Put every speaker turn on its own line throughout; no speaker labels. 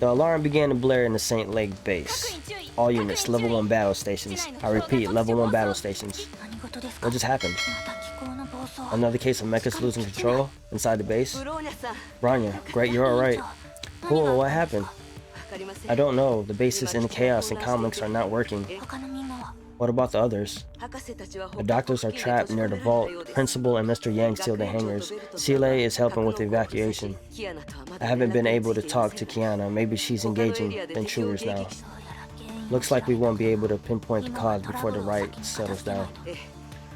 The alarm began to blare in the St. Lake base. All units, level 1 battle stations. I repeat, level 1 battle stations. What just happened? Another case of mechas losing control inside the base? Branya, great, you're alright. Cool, what happened? I don't know. The base is in chaos and comlinks are not working. What about the others? The doctors are trapped near the vault. Principal and Mr. Yang seal the hangars. Sile is helping with the evacuation. I haven't been able to talk to Kiana. Maybe she's engaging the intruders now. Looks like we won't be able to pinpoint the cause before the riot settles down.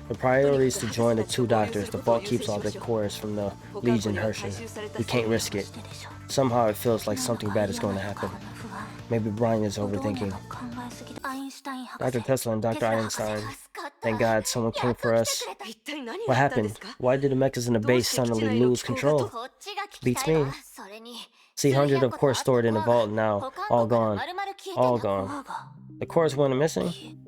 The priority is to join the two doctors. The vault keeps all the cores from the Legion Hersher. We can't risk it. Somehow it feels like something bad is going to happen. Maybe Brian is overthinking. Dr. Tesla and Dr. Einstein. Thank God someone came for us. What happened? Why did the mechas in the base suddenly lose control? Beats me. See, hundreds of cores stored in the vault now. All gone. All gone. The cores went missing?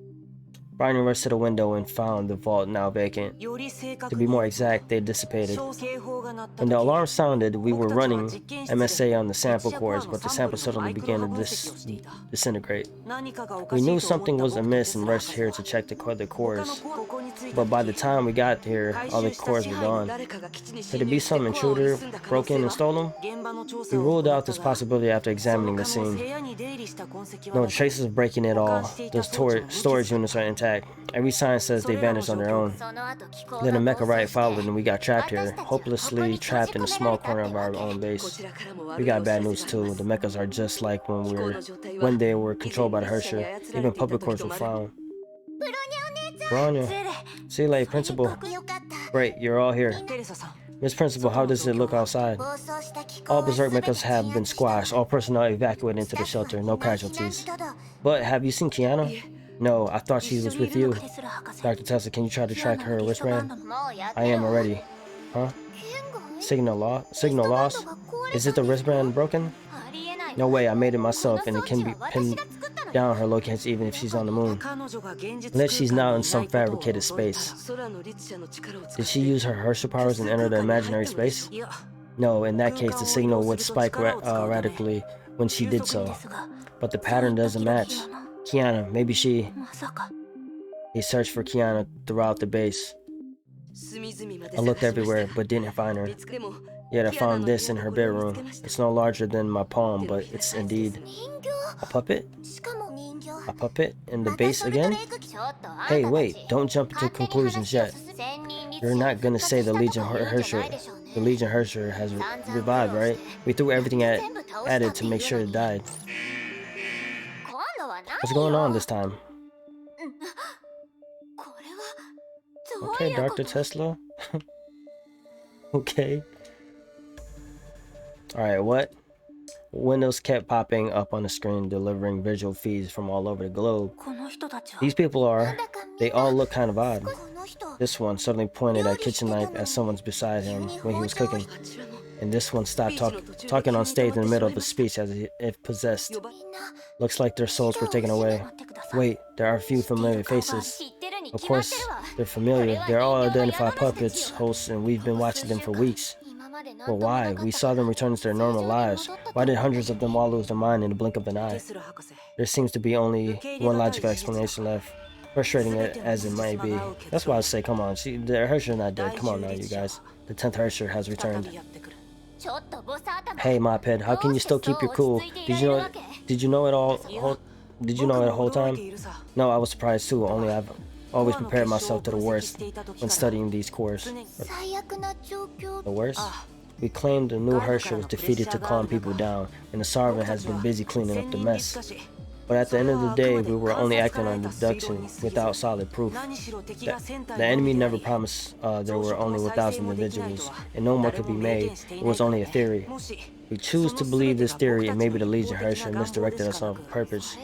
Brian rushed to the window and found the vault now vacant. To be more exact, they dissipated. When the alarm sounded, we were running MSA on the sample cores, but the sample suddenly began to disintegrate. We knew something was amiss and rushed here to check the cores. But by the time we got here, all the cores were gone. Could it be some intruder broke in and stole them? We ruled out this possibility after examining the scene. No traces of breaking at all. The storage units are intact. Every sign says they vanished on their own. Then the mecha riot followed and we got trapped here, hopelessly trapped in a small corner of our own base. We got bad news too. The mechas are just like when they were controlled by the Hersher. Even public cores were found. Branya. Sile, Principal. Great, you're all here. Miss Principal, how does it look outside? All berserk mechas have been squashed. All personnel evacuated into the shelter. No casualties. But have you seen Kiana? No, I thought she was with you. Dr. Tesla, can you try to track her wristband? I am already. Huh? Signal lost? Is it the wristband broken? No way, I made it myself and it can be pinned down her locations even if she's on the moon. Unless she's now in some fabricated space. Did she use her Herschel powers and enter the imaginary space? No, in that case the signal would spike radically when she did so. But the pattern doesn't match. Kiana, maybe she... He searched for Kiana throughout the base. I looked everywhere, but didn't find her. Yet I found this in her bedroom. It's no larger than my palm, but it's indeed... A puppet? A puppet? In the base again? Hey, wait, don't jump into conclusions yet. You're not gonna say the Legion Hersher. The Legion Hersher has revived, right? We threw everything at it to make sure it died. What's going on this time? Okay, Dr. Tesla. Okay. Alright, what? Windows kept popping up on the screen, delivering visual feeds from all over the globe. These people they all look kind of odd. This one suddenly pointed a kitchen knife at someone's beside him when he was cooking. And this one stopped talking on stage in the middle of a speech as if possessed. Looks like their souls were taken away. Wait, there are a few familiar faces. Of course, they're familiar. They're all identified puppets, hosts, and we've been watching them for weeks. But why? We saw them return to their normal lives. Why did hundreds of them all lose their mind in the blink of an eye? There seems to be only one logical explanation left. Frustrating as it might be. That's why I say, come on. The Hersher's not dead. Come on now, you guys. The 10th Hersher has returned. Hey, Mophead, how can you still keep your cool? Did you know it the whole time? No, I was surprised too. Only I've always prepared myself to the worst when studying these cores. The worst? We claimed the new Hersher was defeated to calm people down, and the Sarvin has been busy cleaning up the mess. But at the end of the day, we were only acting on deduction without solid proof. The enemy never promised there were only 1,000 individuals, and no more could be made. It was only a theory. We choose to believe this theory, and maybe the Legion Hersher misdirected us on purpose.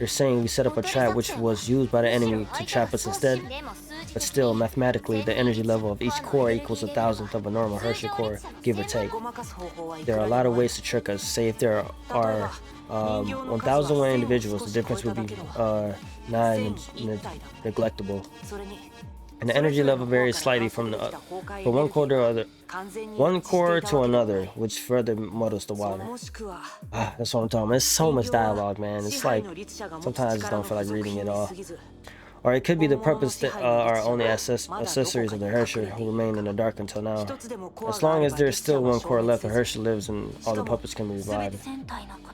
You're saying we set up a trap which was used by the enemy to trap us instead? But still, mathematically, the energy level of each core equals 1,000th of a normal Hersher core, give or take. There are a lot of ways to trick us. Say if there are 1,001 individuals, the difference would be not neglectable. and the energy level varies slightly from one core to another, which further muddles the water. That's what I'm talking about. There's so much dialogue, man. It's like sometimes I just don't feel like reading it all. Or it could be the purpose that are only accessories of the Herrscher who remain in the dark until now. As long as there's still one core left, the Herrscher lives and all the puppets can be revived.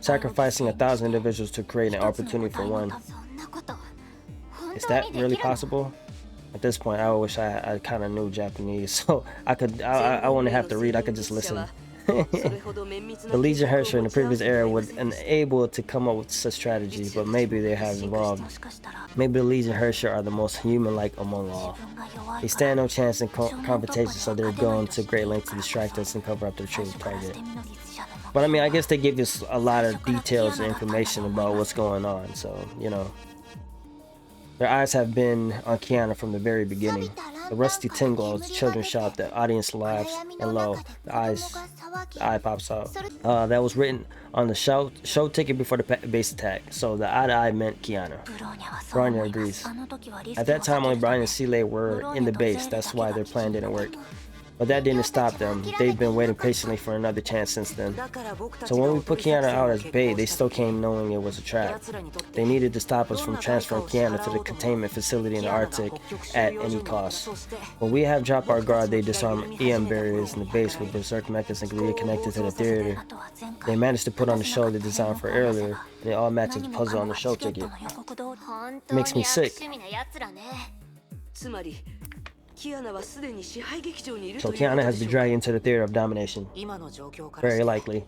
Sacrificing 1,000 individuals to create an opportunity for one. Is that really possible? At this point, I wish I kind of knew Japanese, so I wouldn't have to read, I could just listen. The Legion Herrscher in the previous era was unable to come up with such strategy, but maybe they have evolved. Maybe the Legion Herrscher are the most human-like among all. They stand no chance in confrontation, so they're going to great lengths to distract us and cover up their true target. But I mean, I guess they give us a lot of details and information about what's going on, so, you know. Their eyes have been on Kiana from the very beginning. The rusty tingle as children shout, the audience laughs, and lo, the eye pops out. That was written on the show ticket before the base attack, so the eye to eye meant Kiana. Bronya agrees. At that time, only Brian and Seeley were in the base, that's why their plan didn't work. But that didn't stop them. They've been waiting patiently for another chance since then. So when we put Kiana out as bait, they still came knowing it was a trap. They needed to stop us from transferring Kiana to the containment facility in the Arctic at any cost. When we have dropped our guard, they disarm EM barriers in the base with berserk mechas and reconnected to the theater. They managed to put on the show they designed for earlier, and it all matches the puzzle on the show ticket. It makes me sick. So Kiana has been dragged into the theater of domination. Very likely.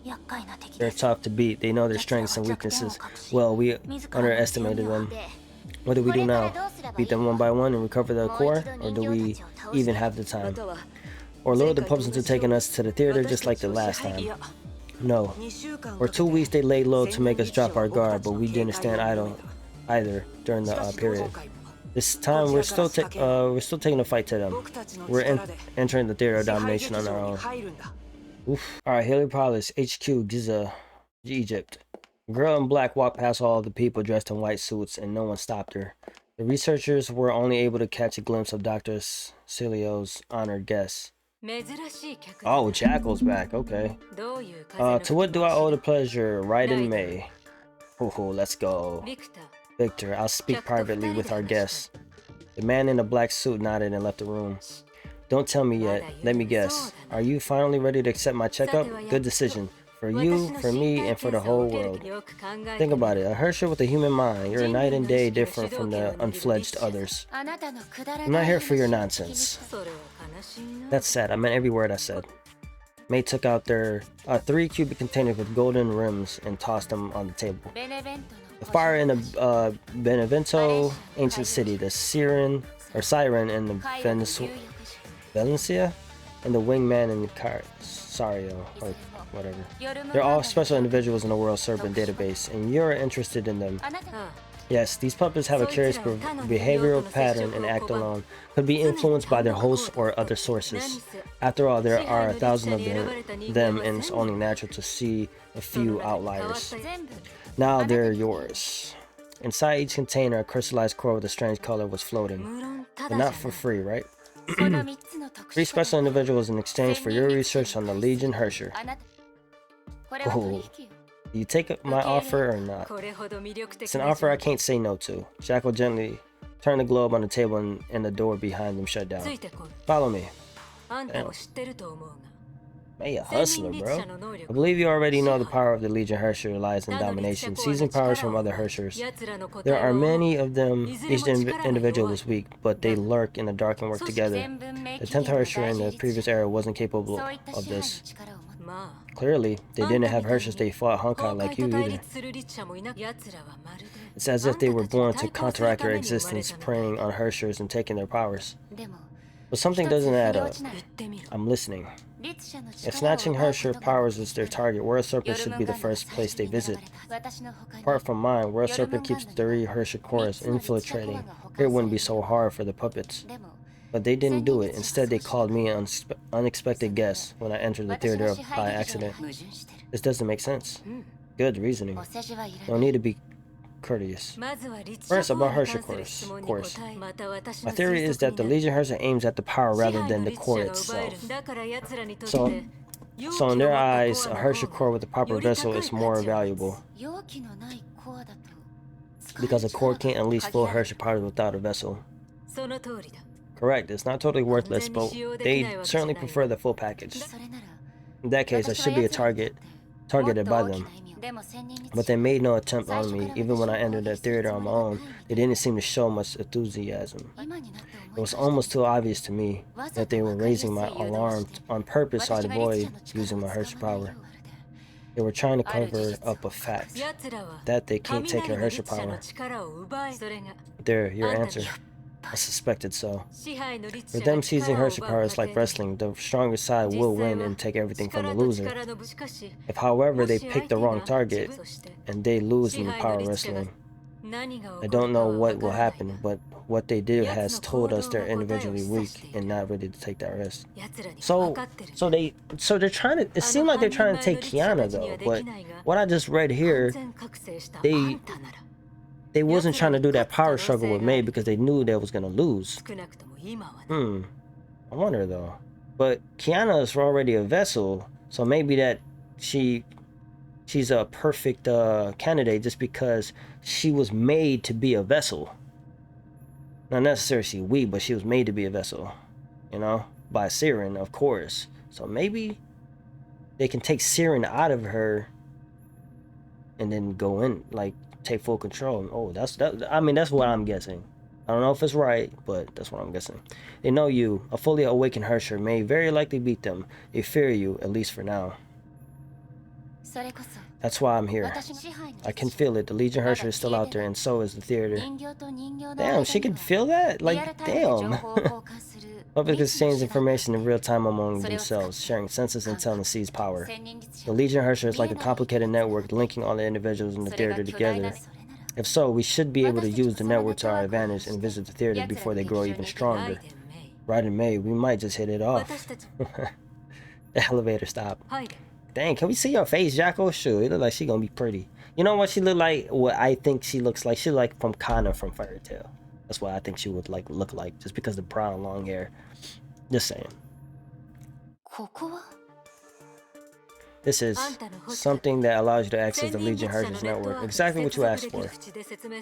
They're tough to beat. They know their strengths and weaknesses. Well, we underestimated them. What do we do now? Beat them one by one and recover the core? Or do we even have the time? Or lure the puppets into taking us to the theater just like the last time? No. For 2 weeks they laid low to make us drop our guard, but we didn't stand idle either during the period. This time we're still taking the fight to them. We're entering the theater of domination on our own. Oof. Alright, Heliopolis, HQ, Giza, Egypt. A girl in black walked past all the people dressed in white suits and no one stopped her. The researchers were only able to catch a glimpse of Dr. Celio's honored guest. Oh, Jackal's back, okay. To what do I owe the pleasure? Right in May. Oh, let's go. Victor, I'll speak privately with our guests. The man in the black suit nodded and left the room. Don't tell me yet. Let me guess. Are you finally ready to accept my checkup? Good decision. For you, for me, and for the whole world. Think about it. A Herrscher with a human mind. You're night and day different from the unfledged others. I'm not here for your nonsense. That's sad. I meant every word I said. May took out their 3 cubic containers with golden rims and tossed them on the table. The fire in the Benevento ancient city, the Sirin in the Valencia, and the wingman in Sario, or whatever. They're all special individuals in the World Serpent database, and you're interested in them. Yes, these puppets have a curious behavioral pattern and act alone, could be influenced by their hosts or other sources. After all, there are 1,000 of them, and it's only natural to see a few outliers. Now they're yours. Inside each container, a crystallized core with a strange color was floating. But not for free, right? 3 special individuals in exchange for your research on the Legion Herrscher. Oh. Do you take my offer or not? It's an offer I can't say no to. Jackal gently turned the globe on the table and the door behind them shut down. Follow me. Damn. Hey, a hustler, bro. I believe you already know the power of the Legion Herrscher lies in domination, seizing powers from other Herrschers. There are many of them, each individual is weak, but they lurk in the dark and work together. The 10th Herrscher in the previous era wasn't capable of this. Clearly, they didn't have Herrschers they fought Honkai like you either. It's as if they were born to counteract your existence, preying on Herrschers and taking their powers. But something doesn't add up. I'm listening. If snatching Herrscher powers is their target, World Serpent should be the first place they visit. Apart from mine, World Serpent keeps 3 Herrscher cores infiltrating. It wouldn't be so hard for the puppets. But they didn't do it. Instead, they called me an unexpected guest when I entered the theater by accident. This doesn't make sense. Good reasoning. No need to be courteous. First, about Hershey course. My theory is that the Legion Hershey aims at the power rather than the core itself. So in their eyes, a Hershey core with a proper vessel is more valuable. Because a core can't unleash full Hershey powers without a vessel. Correct, it's not totally worthless, but they certainly prefer the full package. In that case, I should be targeted by them. But they made no attempt on me. Even when I entered the theater on my own, they didn't seem to show much enthusiasm. It was almost too obvious to me that they were raising my alarm on purpose so I'd avoid using my Hershey power. They were trying to cover up a fact that they can't take her Hershey power. There, your answer. I suspected so. With them seizing Hershey power, it's like wrestling. The stronger side will win and take everything from the loser. If, however, they pick the wrong target and they lose in the power wrestling, I don't know what will happen, but what they did has told us they're individually weak and not ready to take that risk. So they're trying to. It seemed like they're trying to take Kiana though, but what I just read here, they wasn't trying to do that power struggle with Mei because they knew they was gonna lose. I wonder though. But Kiana is already a vessel, so maybe that she's a perfect candidate just because she was made to be a vessel. Not necessarily weak, but she was made to be a vessel, you know, by Sirin, of course. So maybe they can take Sirin out of her and then go in, like, take full control. Oh, I mean, that's what I'm guessing. I don't know if it's right, but that's what I'm guessing. They know you, a fully awakened Hershey, may very likely beat them. They fear you, at least for now. That's why I'm here. I can feel it. The Legion Hershey is still out there, and so is the theater. Damn, she can feel that? Like, damn. Public exchange information in real time among themselves, sharing census intel and seize power. The Legion Hershey is like a complicated network linking all the individuals in the theater together. If so, we should be able to use the network to our advantage and visit the theater before they grow even stronger. Right in May, we might just hit it off. The elevator stopped. Dang, can we see your face, Jacko? Sure, it look like she gonna be pretty. You know what she look like? What I think she looks like? She like from Kana from Fairy Tail. That's what I think she would like look like, just because of the brown long hair. Just saying. This is something that allows you to access the Legion Hershey's network. Exactly what you asked for.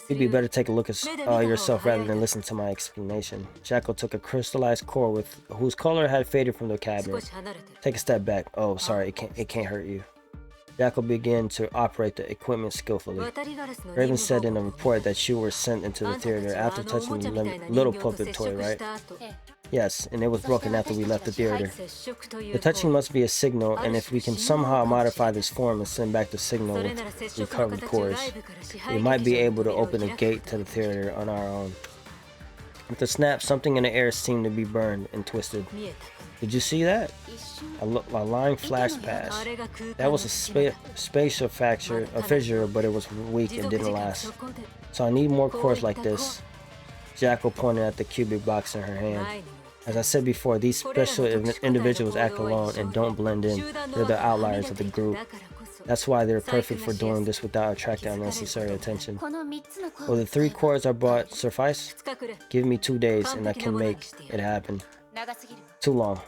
You'd be better take a look at yourself rather than listen to my explanation. Jacko took a crystallized core whose color had faded from the cabinet. Take a step back. Oh, sorry, it can't hurt you. Jacko began to operate the equipment skillfully. Raven said in a report that you were sent into the theater after touching the little puppet toy, right? Yes, and it was broken after we left the theater. The touching must be a signal, and if we can somehow modify this form and send back the signal with recovered cores, we might be able to open a gate to the theater on our own. With a snap, something in the air seemed to be burned and twisted. Did you see that? A line flashed past. That was a spatial fissure, but it was weak and didn't last. So I need more cores like this. Jacko pointed at the cubic box in her hand. As I said before, these special individuals act alone and don't blend in. They're the outliers of the group. That's why they're perfect for doing this without attracting unnecessary attention. Will the 3 cores I brought suffice? Give me 2 days and I can make it happen. Too long.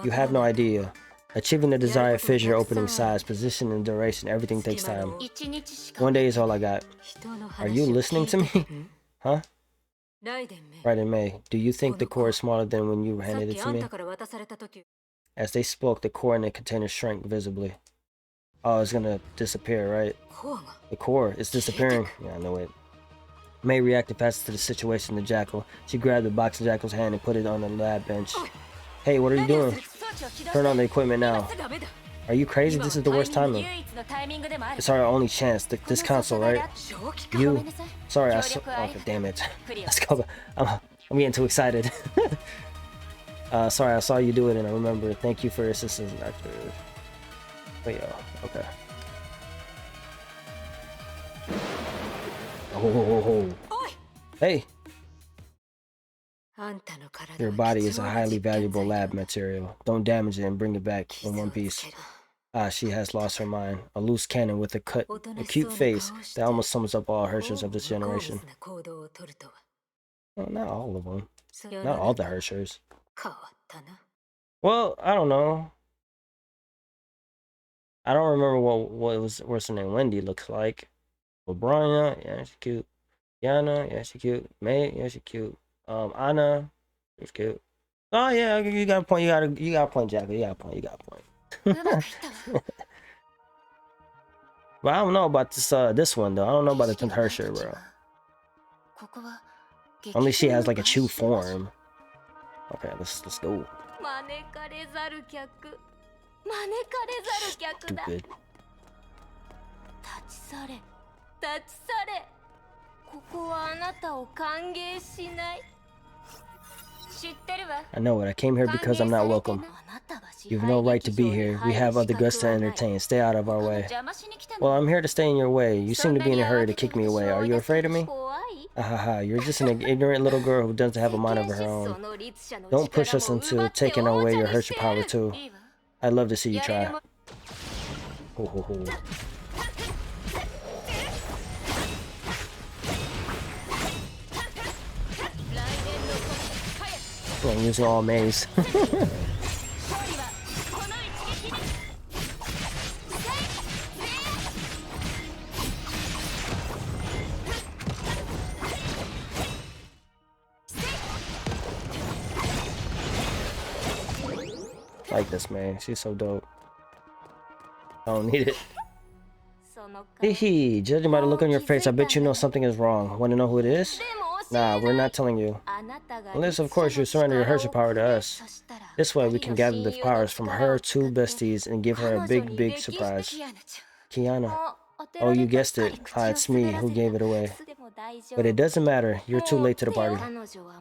You have no idea. Achieving the desired fissure, opening size, position, and duration, everything takes time. 1 day is all I got. Are you listening to me? Huh? Right in May. Do you think the core is smaller than when you handed it to me? As they spoke, the core in the container shrank visibly. Oh, it's gonna disappear, right? The core is disappearing. Yeah, I know it. May reacted fast to the situation to Jackal. She grabbed the box in Jackal's hand and put it on the lab bench. Hey, what are you doing? Turn on the equipment now. Are you crazy? This is the worst timing. It's our only chance. This console, right? You? Sorry, I saw. Okay, damn it. Let's go. I'm getting too excited. Sorry, I saw you do it and I remember. Thank you for your assistance after. Wait, okay. Oh. Hey. Your body is a highly valuable lab material. Don't damage it and bring it back in one piece. Ah, she has lost her mind. A loose cannon with a cute face that almost sums up all Herschers of this generation. Well, not all of them. Not all the Herschers. Well, I don't know. I don't remember what's her name. Wendy looks like. Well, Brian, yeah, she's cute. Yana, yeah, she's cute. May, yeah, she's cute. Anna, she's cute. Oh yeah, you got a point. You got a point, Jackie. You got a point. You got a point. But I don't know about this one though. I don't know about the Hersher, bro. Only she has like a true form. Okay, let's go. Stupid. I know it. I came here because I'm not welcome. You have no right to be here. We have other guests to entertain. Stay out of our way. Well, I'm here to stay in your way. You seem to be in a hurry to kick me away. Are you afraid of me? Ahaha, you're just an ignorant little girl who doesn't have a mind of her own. Don't push us into taking away your Hershey power too. I'd love to see you try. Ho ho ho. I'm using all maze. Like this, man. She's so dope. I don't need it. Hee judging by the look on your face, I bet you know something is wrong. Want to know who it is? Nah, we're not telling you. Unless, of course, you surrender your Hershey power to us. This way, we can gather the powers from her two besties and give her a big surprise. Kiana. Oh, you guessed it. It's me who gave it away. But it doesn't matter. You're too late to the party.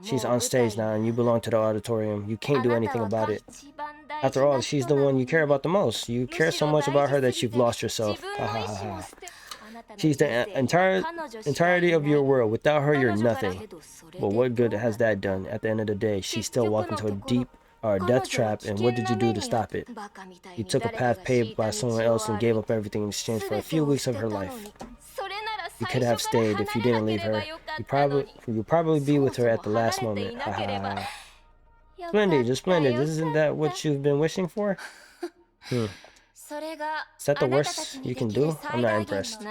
She's on stage now and you belong to the auditorium. You can't do anything about it. After all, she's the one you care about the most. You care so much about her that you've lost yourself. Ha ha ha ha. She's the entirety of your world. Without her, you're nothing. But what good has that done? At the end of the day, she still walked into a death trap, and what did you do to stop it? You took a path paved by someone else and gave up everything in exchange for a few weeks of her life. You could have stayed if you didn't leave her. You'll probably be with her at the last moment. Ha ha ha. Splendid, just splendid. Isn't that what you've been wishing for? Is that the worst you can do? I'm not impressed.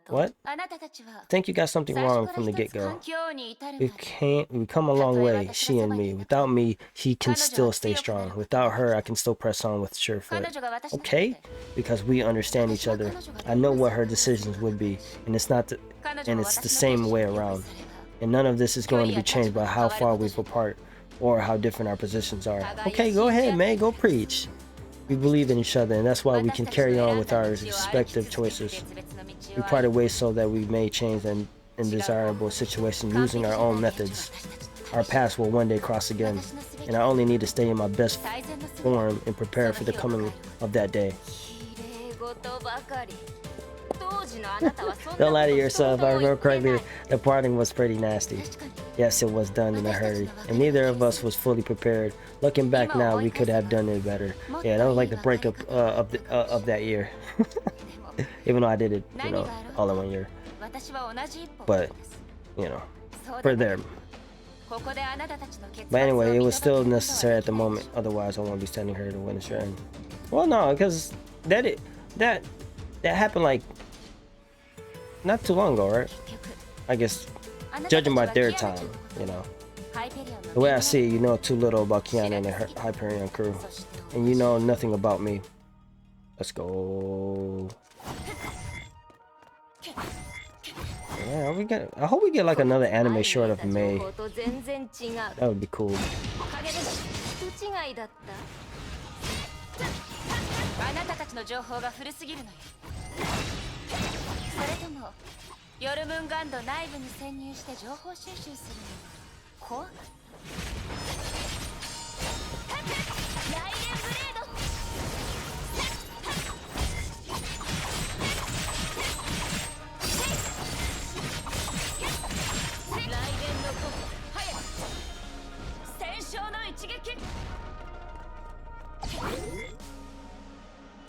What? I think you got something wrong from the get-go. We've come a long way, she and me. Without me, he can still stay strong. Without her, I can still press on with sure foot. Okay? Because we understand each other. I know what her decisions would be, and it's the same way around. And none of this is going to be changed by how far we've apart or how different our positions are. Okay, go ahead, man. Go preach. We believe in each other, and that's why we can carry on with our respective choices. We parted ways so that we may change an undesirable situation using our own methods. Our paths will one day cross again, and I only need to stay in my best form and prepare for the coming of that day. Don't lie to yourself. If I remember correctly, the parting was pretty nasty. Yes, it was done in a hurry, and neither of us was fully prepared. Looking back now, we could have done it better. Yeah, that was like the breakup of that year. Even though I did it, all in 1 year. But, for them. But anyway, it was still necessary at the moment. Otherwise, I won't be sending her to witness her end. Well, no, because that happened like not too long ago, right? I guess, judging by their time, The way I see it, you know too little about Kiana and her Hyperion crew. And you know nothing about me. Let's go. Yeah, I hope we get like another anime short of May. That would be cool.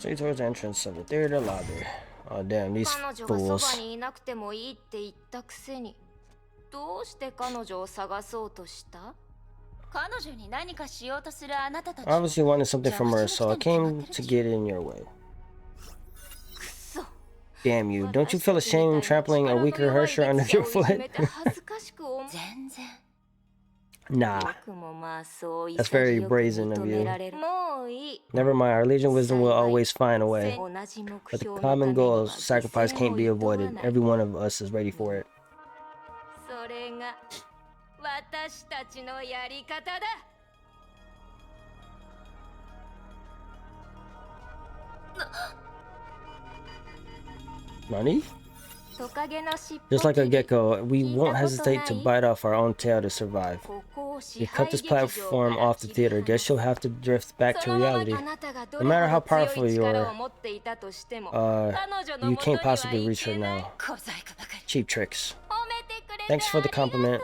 See towards the entrance of the theater lobby. Oh damn, these fools. Obviously wanted something from her, so I came to get in your way. Damn you, don't you feel ashamed trampling a weaker Hersher under your foot? Nah. That's very brazen of you. Never mind, our Legion Wisdom will always find a way. But the common goal of sacrifice can't be avoided. Every one of us is ready for it. Nani? Just like a gecko, we won't hesitate to bite off our own tail to survive. You cut this platform off the theater, guess you'll have to drift back to reality. No matter how powerful you are, you can't possibly reach her now. Cheap tricks. Thanks for the compliment.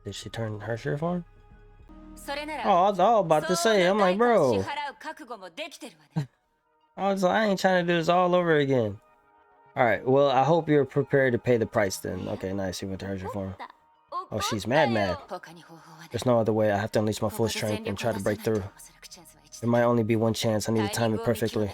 Did she turn her shirt on? Oh, I was all about to say, I'm like, bro. I ain't trying to do this all over again. Alright, well, I hope you're prepared to pay the price then. Okay, nice. You went to her form. Oh, she's mad. There's no other way. I have to unleash my full strength and try to break through. There might only be one chance. I need to time it perfectly.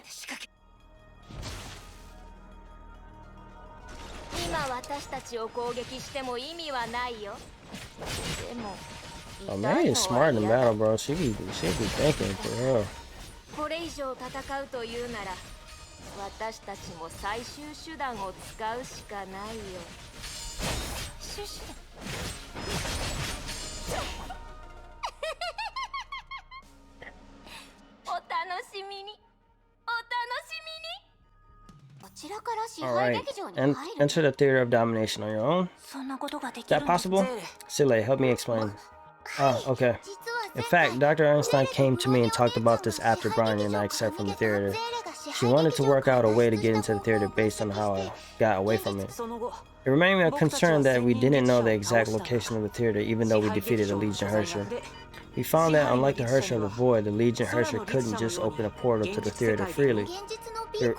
Oh, man is smart in battle, bro. She be thinking for real. Alright, and enter the theater of domination on your own. Is that possible? Sile, help me explain. Oh, okay. In fact, Dr. Einstein came to me and talked about this after Brian and I escaped from the theater. She wanted to work out a way to get into the theater based on how I got away from it. It remained me a concern that we didn't know the exact location of the theater even though we defeated the Legion Hersher. We found that unlike the Hersher of the Void, the Legion Hersher couldn't just open a portal to the theater freely. They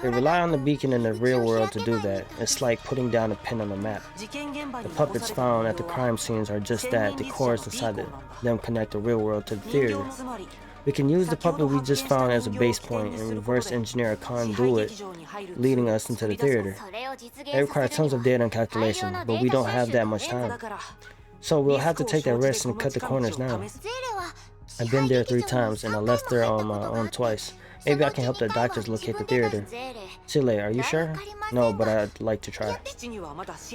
rely on the beacon in the real world to do that. It's like putting down a pin on a map. The puppets found at the crime scenes are just that, the cores inside them connect the real world to the theater. We can use the puppet we just found as a base point and reverse engineer a conduit leading us into the theater. It requires tons of data and calculation, but we don't have that much time. So we'll have to take that risk and cut the corners now. I've been there 3 times and I left there on my own twice. Maybe I can help the doctors locate the theater. Sile, are you sure? No, but I'd like to try.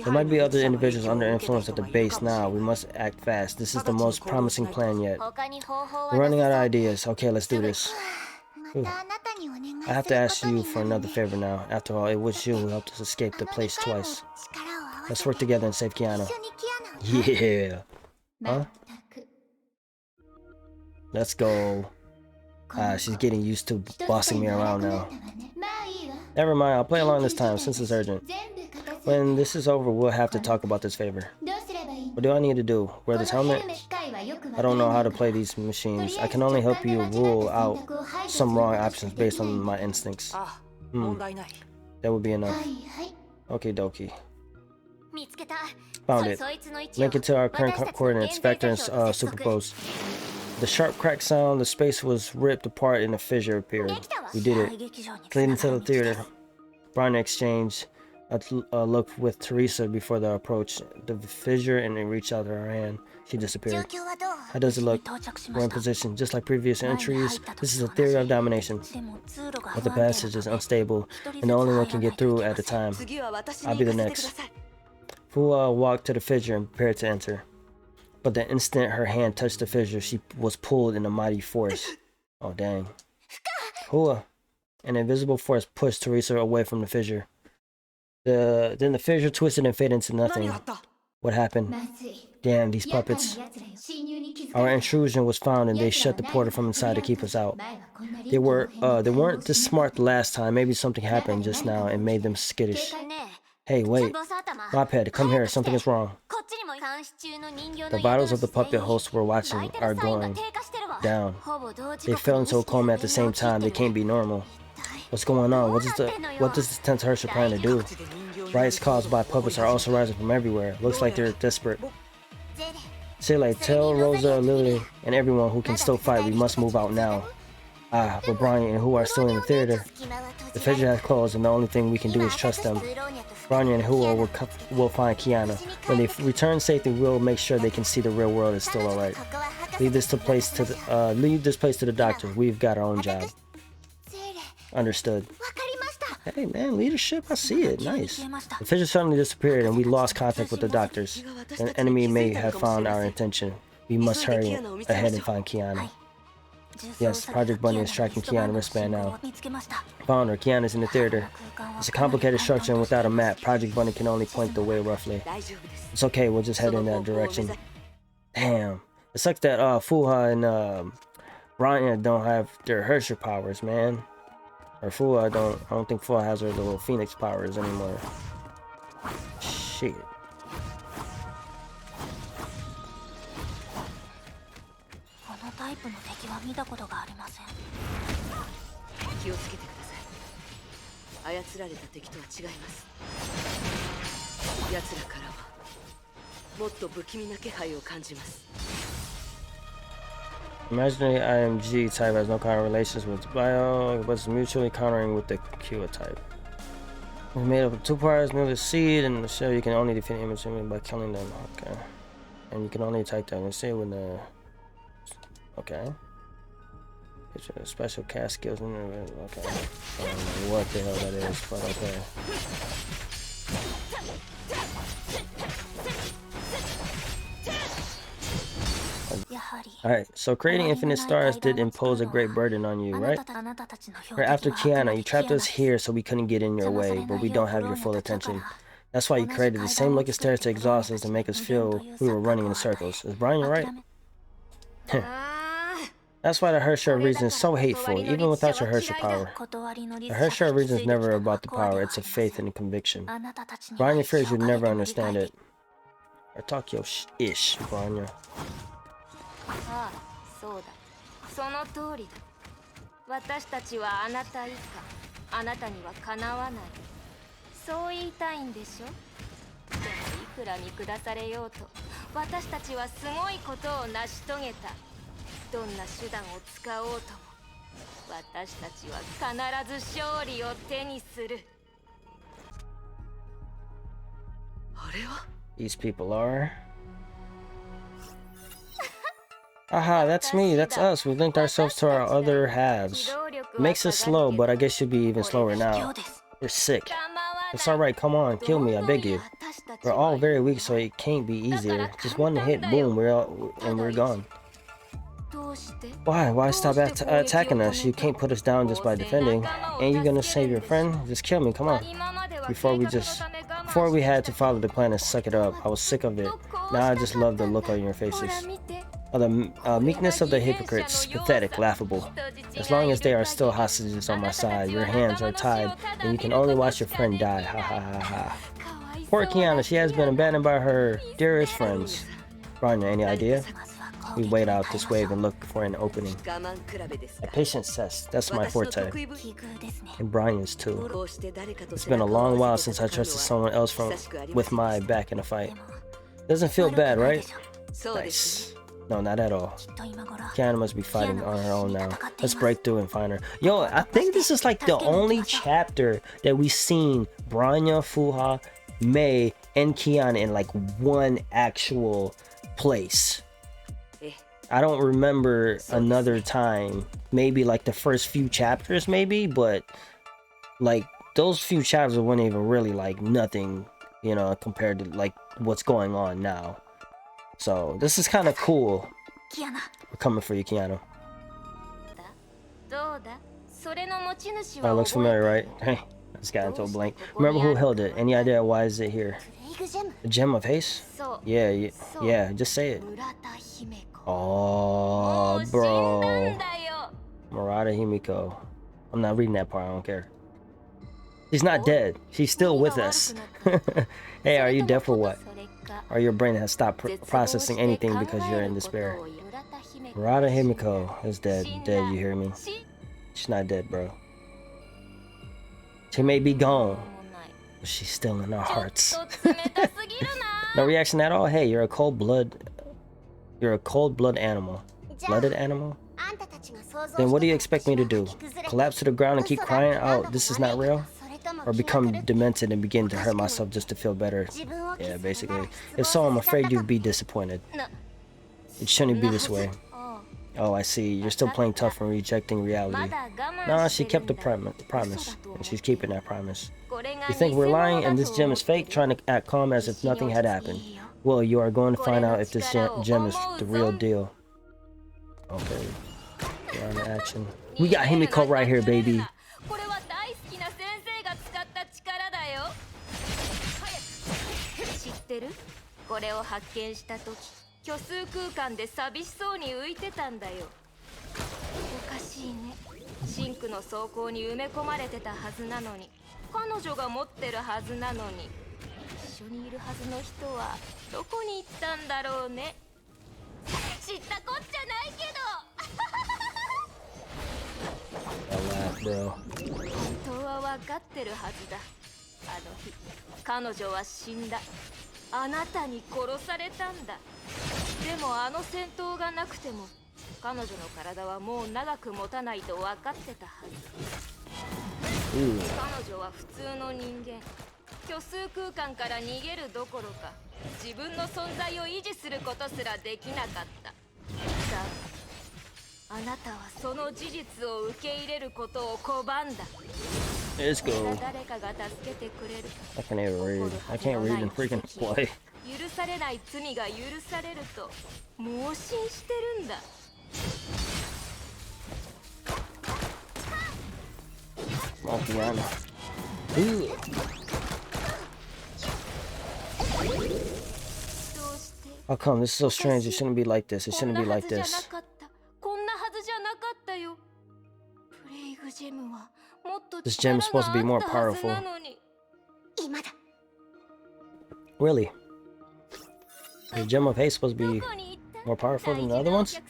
There might be other individuals under influence at the base now. We must act fast. This is the most promising plan yet. We're running out of ideas. Okay, let's do this. Ooh. I have to ask you for another favor now. After all, it was you who helped us escape the place twice. Let's work together and save Kiana. Yeah. Huh? Let's go. She's getting used to bossing me around now. Never mind, I'll play along this time since it's urgent. When this is over, we'll have to talk about this favor. What do I need to do? Wear this helmet? I don't know how to play these machines. I can only help you rule out some wrong options based on my instincts. That would be enough. Okie dokie. Found it. Link it to our current coordinates, vector and superimpose. The sharp crack sound, the space was ripped apart and a fissure appeared. We did it. Leading to the theater. Brian exchanged a look with Teresa before the approach. The fissure and it reached out her hand. She disappeared. How does it look? We're in position. Just like previous entries, this is a theory of domination. But the passage is unstable and the only one can get through at a time. I'll be the next. Fua walked to the fissure and prepared to enter. But the instant her hand touched the fissure, she was pulled in a mighty force. Oh, dang. Hua. An invisible force pushed Teresa away from the fissure. Then the fissure twisted and faded into nothing. What happened? Damn, these puppets. Our intrusion was found and they shut the portal from inside to keep us out. They weren't this smart the last time. Maybe something happened just now and made them skittish. Hey, wait. Mophead, come here. Something is wrong. The vitals of the puppet hosts we're watching are going down. They fell into a coma at the same time. They can't be normal. What's going on? What does this tense Herrscher plan to do? Riots caused by puppets are also rising from everywhere. Looks like they're desperate. Say, tell Rosa, Lily, and everyone who can still fight we must move out now. Ah, but Brian and who are still in the theater. The fidget has closed and the only thing we can do is trust them. Brian and Huo will find Kiana. When they return safely, we'll make sure they can see the real world is still alright. Leave this place to the doctor. We've got our own job. Understood. Hey man, leadership, I see it. Nice. The fidget suddenly disappeared and we lost contact with the doctors. An enemy may have found our intention. We must hurry ahead and find Kiana. Yes, Project Bunny is tracking Kiana's wristband now. Found her. Kiana's in the theater. It's a complicated structure and without a map, Project Bunny can only point the way roughly. It's okay, we'll just head in that direction. Damn. It sucks that Fuha and Brian don't have their Herrscher powers, man. Or Fuha, I don't think Fuha has her little Phoenix powers anymore. Shit. Imaginary IMG type has no kind of relations with Bio, but is mutually countering with the Q type. It's made up of two parts, move the seed, and the shell you can only defeat image by killing them. Okay. And you can only type that and see when the... Okay. It's a special cast skills. Okay. I don't know what the hell that is, but okay. Alright, so creating infinite stars did impose a great burden on you, right? Right after Kiana, you trapped us here so we couldn't get in your way, but we don't have your full attention. That's why you created the same looking stairs to exhaust us and make us feel we were running in circles. Is Brian right? That's why the Herrscher reason is so hateful, even without your Herrscher power. The Herrscher reason is never about the power, it's a faith and a conviction. Brian fears you'd never understand it. Or talk your ish, Brian.
そうだ。その通りだ。私たちはあなた以下、あなたにはかなわない。そう言いたいんでしょ？でもいくら見下されようと、私たちはすごいことを成し遂げた。どんな手段を使おうとも、私たちは必ず勝利を手にする。あれは？
These people are. Aha, that's me, that's us. We linked ourselves to our other halves. It makes us slow, but I guess you'll be even slower now. We're sick. It's alright, come on, kill me, I beg you. We're all very weak, so it can't be easier. Just one hit, boom, we're gone. Why stop attacking us? You can't put us down just by defending. Ain't you gonna save your friend? Just kill me, come on. Before we had to follow the plan and suck it up, I was sick of it. Now I just love the look on your faces. The meekness of the hypocrites, pathetic, laughable. As long as they are still hostages on my side, your hands are tied, and you can only watch your friend die. Ha ha ha ha. Poor Kiana, she has been abandoned by her dearest friends. Brian, any idea? We wait out this wave and look for an opening. A patience test, that's my forte. And Brian's too. It's been a long while since I trusted someone else with my back in a fight. Doesn't feel bad, right? Nice. No, not at all. Kiana must be fighting on her own now. Let's break through and find her. Yo, I think this is like the only chapter that we've seen Branya, Fuha, Mei, and Kiana in like one actual place. I don't remember another time. Maybe like the first few chapters, maybe, but like those few chapters weren't even really like nothing, you know, compared to like what's going on now. So this is kind of cool. We're coming for you, Kiana. Oh, looks familiar, right? Hey, I just got into a blank. Remember who held it? Any idea why is it here? The gem of haste? Yeah, just say it. Oh, bro. Murata Himiko. I'm not reading that part, I don't care. She's not dead. She's still with us. Hey, are you deaf or what? Or your brain has stopped processing anything because you're in despair? Murata Himiko is dead. Dead, you hear me? She's not dead, bro. She may be gone, but she's still in our hearts. No reaction at all? Hey, you're a cold-blooded animal. Blooded animal? Then what do you expect me to do? Collapse to the ground and keep crying out, this is not real? Or become demented and begin to hurt myself just to feel better? Yeah, basically. If so, I'm afraid you'd be disappointed. It shouldn't be this way. Oh, I see. You're still playing tough and rejecting reality. Nah, she kept the promise, and she's keeping that promise. You think we're lying and this gem is fake, trying to act calm as if nothing had happened? Well, you are going to find out if this gem is the real deal. Okay. We're on action. We got Himiko right here, baby.
これを発見した時、虚数空間で寂しそうに浮いてたんだよ。おかしいね。シンクの装甲に埋め込まれてたはずなのに、彼女が持ってるはずなのに、一緒にいるはずの人はどこに行ったんだろうね。知ったこっちゃないけど。本当は分かってるはずだ。あの日、彼女は死んだ。あなたに殺されたんだ。でもあの戦闘がなくても彼女の体はもう長く持たないと分かってたはず。彼女は普通の人間。虚数空間から逃げるどころか自分の存在を維持することすらできなかった。だがあなたはその事実を受け入れることを拒んだ。
Let's go. I can't read and freaking play.
許されない罪が許されると盲信してるんだ。
Piano. How come? This is so strange. It shouldn't be like this. It shouldn't be like this.
こんなはずじゃなかったよ。プレイグジェムは
This gem is supposed to be more powerful. Really? The gem of hate is supposed to be more powerful than the other ones?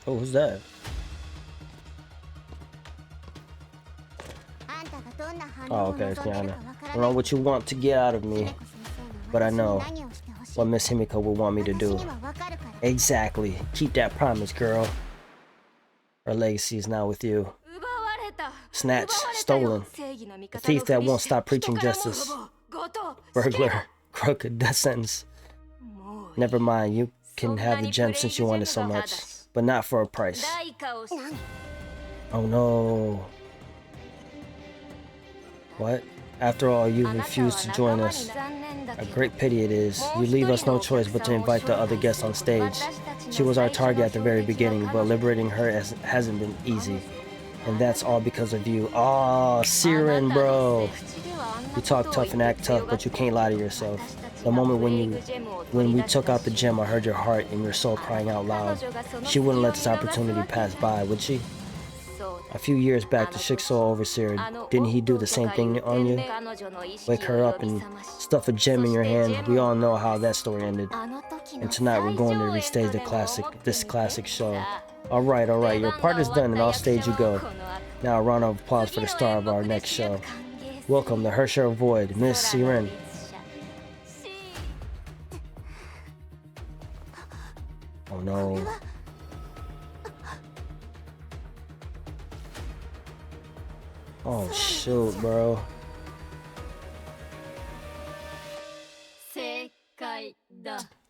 Oh, who's that? Oh, okay, it's Kiana. I don't know what you want to get out of me, but I know what Miss Himiko will want me to do. Exactly. Keep that promise, girl. Our legacy is now with you. Snatched, stolen. A thief that won't stop preaching justice. Burglar. Crooked. Death sentence. Never mind, you can have the gem since you want it so much. But not for a price. Oh no. What? After all, you refused to join us. A great pity it is. You leave us no choice but to invite the other guests on stage. She was our target at the very beginning, but liberating her hasn't been easy. And that's all because of you. Oh, Sirin, bro. You talk tough and act tough, but you can't lie to yourself. The moment when we took out the gem, I heard your heart and your soul crying out loud. She wouldn't let this opportunity pass by, would she? A few years back, the Shikso overseer, didn't he do the same thing on you? Wake her up and stuff a gem in your hand. We all know how that story ended. And tonight we're going to restage this classic show. Alright, your part is done and off stage you go. Now a round of applause for the star of our next show. Welcome to Her Share of Void, Miss Sirin. Oh no. Oh shoot, bro.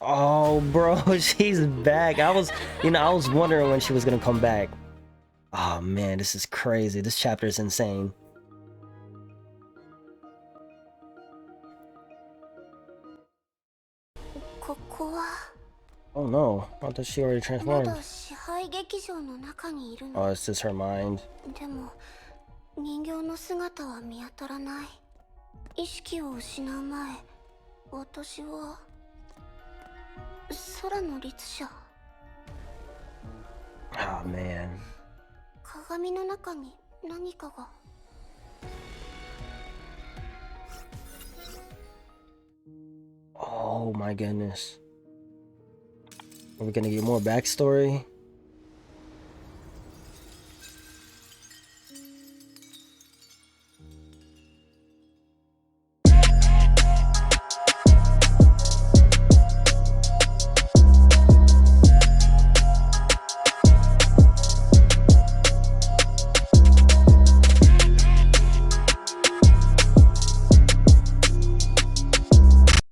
Oh bro, she's back. I was wondering when she was gonna come back. Oh man, this is crazy. This chapter is insane. Oh no, I thought she already transformed. Oh, it's just her mind.
人形の姿は見当たらない。意識を失う前、私は空の律者。
Oh man.
鏡の中に何かが。
Oh my goodness. Are we gonna get more backstory?